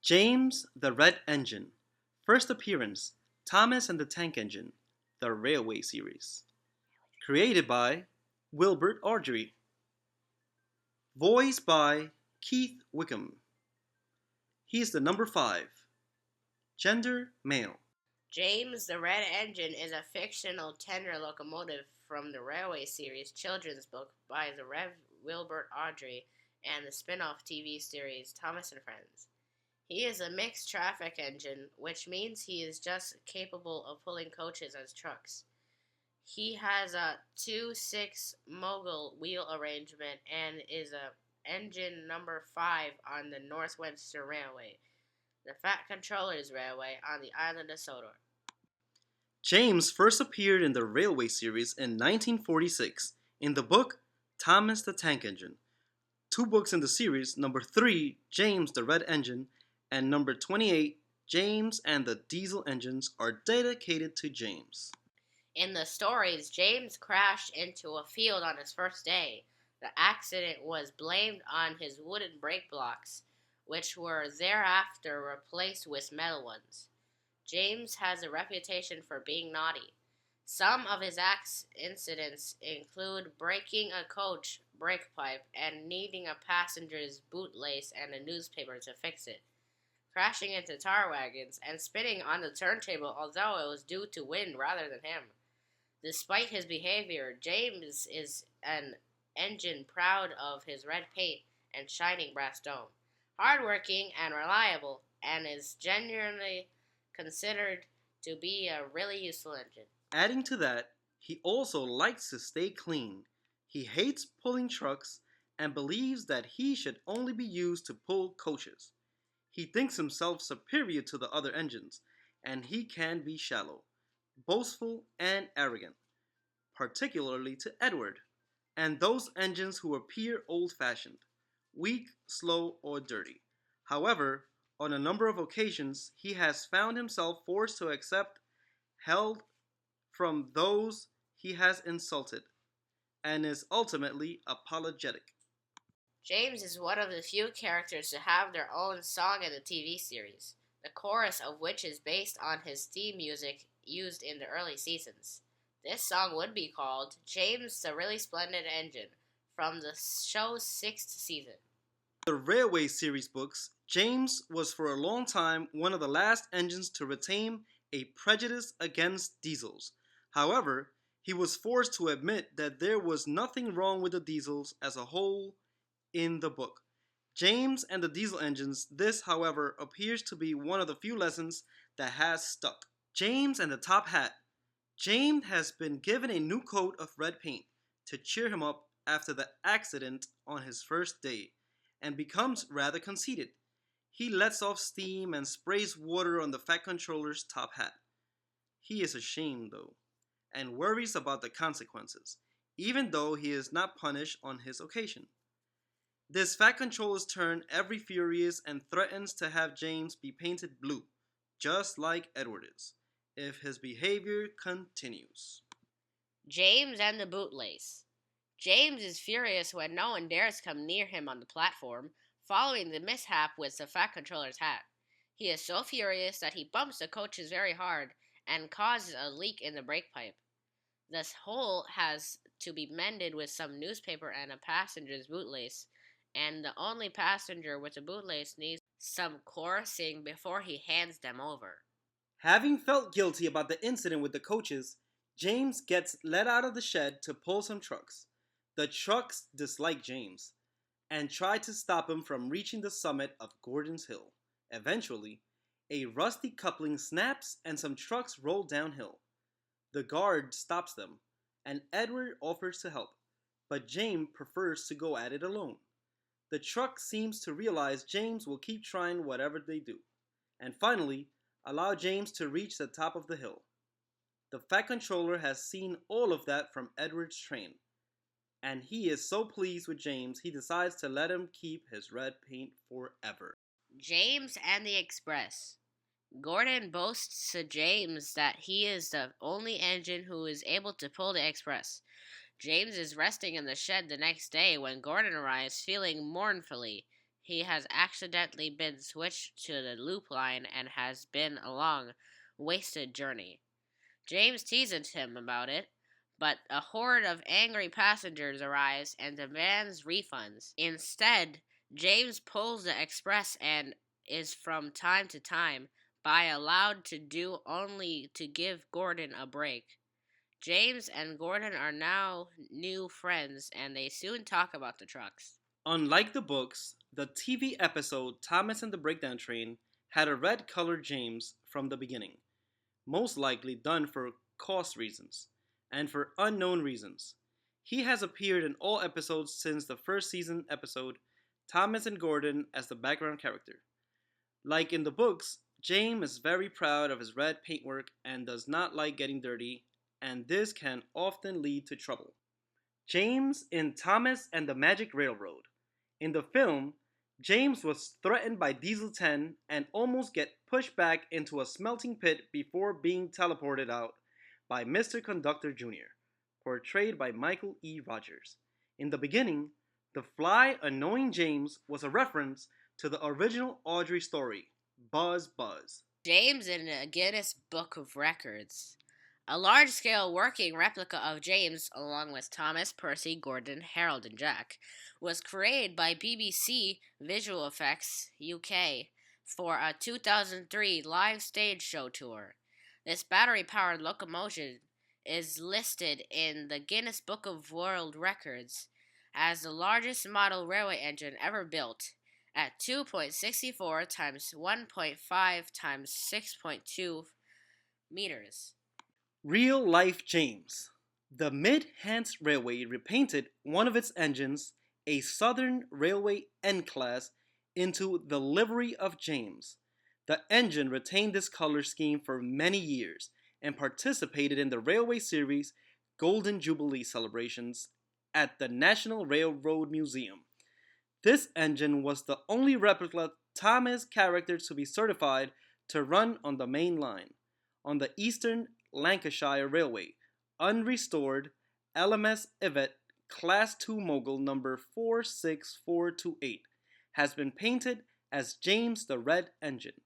James the Red Engine. First appearance Thomas and the Tank Engine, the Railway Series. Created by Wilbert Ardrey. Voiced by Keith Wickham. He is the number 5. Gender male. James the Red Engine is a fictional tender locomotive from the Railway Series children's book by the Rev. Wilbert Ardrey and the spin-off TV series Thomas and Friends. He is a mixed traffic engine, which means he is just capable of pulling coaches as trucks. He has a 2-6 mogul wheel arrangement and is a engine number 5 on the Northwestern Railway, the Fat Controllers Railway on the island of Sodor. James first appeared in the Railway Series in 1946 in the book Thomas the Tank Engine. 2 books in the series, number 3, James the Red Engine, and number 28, James and the Diesel Engines, are dedicated to James. In the stories, James crashed into a field on his first day. The accident was blamed on his wooden brake blocks, which were thereafter replaced with metal ones. James has a reputation for being naughty. Some of his incidents include breaking a coach brake pipe and needing a passenger's bootlace and a newspaper to fix it, crashing into tar wagons, and spinning on the turntable although it was due to wind rather than him. Despite his behavior, James is an engine proud of his red paint and shining brass dome, hardworking and reliable, and is genuinely considered to be a really useful engine. Adding to that, he also likes to stay clean. He hates pulling trucks and believes that he should only be used to pull coaches. He thinks himself superior to the other engines, and he can be shallow, boastful, and arrogant, particularly to Edward, and those engines who appear old-fashioned, weak, slow, or dirty. However, on a number of occasions, he has found himself forced to accept help from those he has insulted, and is ultimately apologetic. James is one of the few characters to have their own song in the TV series, the chorus of which is based on his theme music used in the early seasons. This song would be called James the Really Splendid Engine from the show's 6th season. In the Railway Series books, James was for a long time one of the last engines to retain a prejudice against diesels. However, he was forced to admit that there was nothing wrong with the diesels as a whole in the book. James and the diesel engines, this, however, appears to be one of the few lessons that has stuck. James and the top hat. James has been given a new coat of red paint to cheer him up after the accident on his first day, and becomes rather conceited. He lets off steam and sprays water on the Fat Controller's top hat. He is ashamed, though, and worries about the consequences, even though he is not punished on his occasion. This Fat Controller's turn every furious and threatens to have James be painted blue, just like Edward is, if his behavior continues. James and the bootlace. James is furious when no one dares come near him on the platform, following the mishap with the Fat Controller's hat. He is so furious that he bumps the coaches very hard and causes a leak in the brake pipe. This hole has to be mended with some newspaper and a passenger's bootlace, and the only passenger with a bootlace needs some chorusing before he hands them over. Having felt guilty about the incident with the coaches, James gets let out of the shed to pull some trucks. The trucks dislike James and try to stop him from reaching the summit of Gordon's Hill. Eventually, a rusty coupling snaps and some trucks roll downhill. The guard stops them, and Edward offers to help, but James prefers to go at it alone. The truck seems to realize James will keep trying whatever they do, and finally allow James to reach the top of the hill. The Fat Controller has seen all of that from Edward's train, and he is so pleased with James he decides to let him keep his red paint forever. James and the Express. Gordon boasts to James that he is the only engine who is able to pull the Express. James is resting in the shed the next day when Gordon arrives feeling mournfully. he has accidentally been switched to the loop line and has been a long, wasted journey. James teases him about it, but a horde of angry passengers arrives and demands refunds. Instead, James pulls the express and is from time to time allowed to do only to give Gordon a break. James and Gordon are now new friends and they soon talk about the trucks. Unlike the books, the TV episode Thomas and the Breakdown Train had a red colored James from the beginning, most likely done for cost reasons and for unknown reasons. He has appeared in all episodes since the first season episode, Thomas and Gordon as the background character. Like in the books, James is very proud of his red paintwork and does not like getting dirty, and this can often lead to trouble. James in Thomas and the Magic Railroad. In the film, James was threatened by Diesel 10 and almost get pushed back into a smelting pit before being teleported out by Mr. Conductor Jr., portrayed by Michael E. Rogers. In the beginning, the fly annoying James was a reference to the original Audrey story, Buzz Buzz. James in the Guinness Book of Records. A large-scale working replica of James, along with Thomas, Percy, Gordon, Harold, and Jack, was created by BBC Visual Effects UK for a 2003 live stage show tour. This battery-powered locomotive is listed in the Guinness Book of World Records as the largest model railway engine ever built at 2.64 times 1.5 times 6.2 meters. Real Life James. The Mid-Hants Railway repainted one of its engines, a Southern Railway N-Class, into the livery of James. The engine retained this color scheme for many years and participated in the railway series Golden Jubilee celebrations at the National Railroad Museum. This engine was the only replica Thomas character to be certified to run on the main line. On the Eastern Lancashire Railway, unrestored LMS Yvette Class 2 Mogul number 46428 has been painted as James the Red Engine.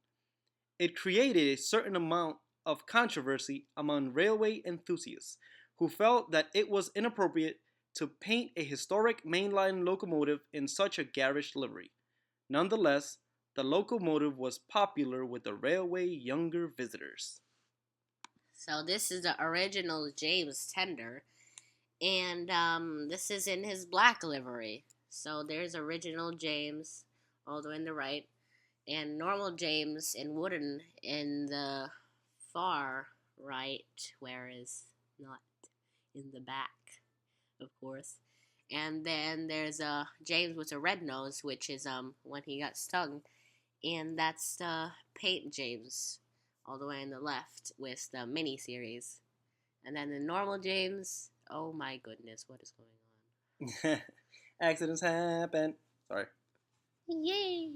It created a certain amount of controversy among railway enthusiasts who felt that it was inappropriate to paint a historic mainline locomotive in such a garish livery. Nonetheless, the locomotive was popular with the railway younger visitors. So this is the original James Tender, and this is in his black livery. So there's original James all the way on the right, and normal James in wooden in the far right, whereas not in the back, of course. And then there's James with a red nose, which is when he got stung, and that's the Paint James all the way on the left with the mini series. And then the normal James, oh my goodness, what is going on? Accidents happen. Sorry. Yay!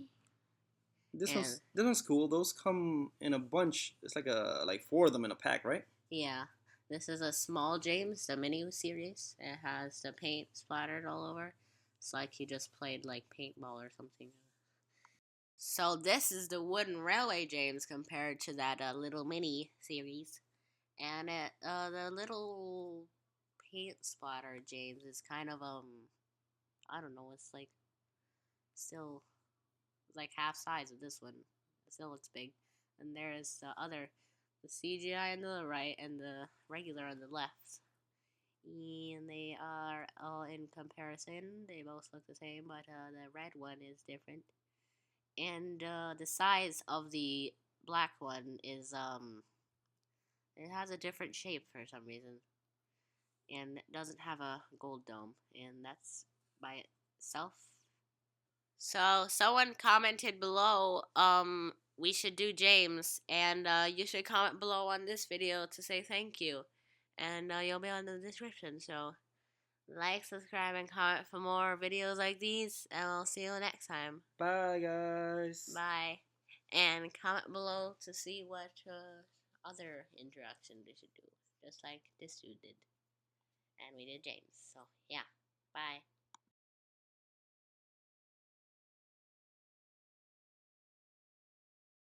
This one's cool. Those come in a bunch. It's like 4 of them in a pack, right? Yeah. This is a small James, the mini series. It has the paint splattered all over. It's like he just played like paintball or something. So this is the wooden railway James compared to that little mini series. And the little paint splatter James is kind of, I don't know, it's like still like half size of this one. It still looks big. And there is the CGI on the right and the regular on the left. And they are all in comparison. They both look the same, but the red one is different. And the size of the black one is, it has a different shape for some reason. And it doesn't have a gold dome. And that's by itself. So, someone commented below, we should do James. And you should comment below on this video to say thank you. And you'll be on the description, so like, subscribe, and comment for more videos like these, and I'll see you next time. Bye, guys. Bye. And comment below to see what other interaction they should do, just like this dude did. And we did James, so yeah. Bye.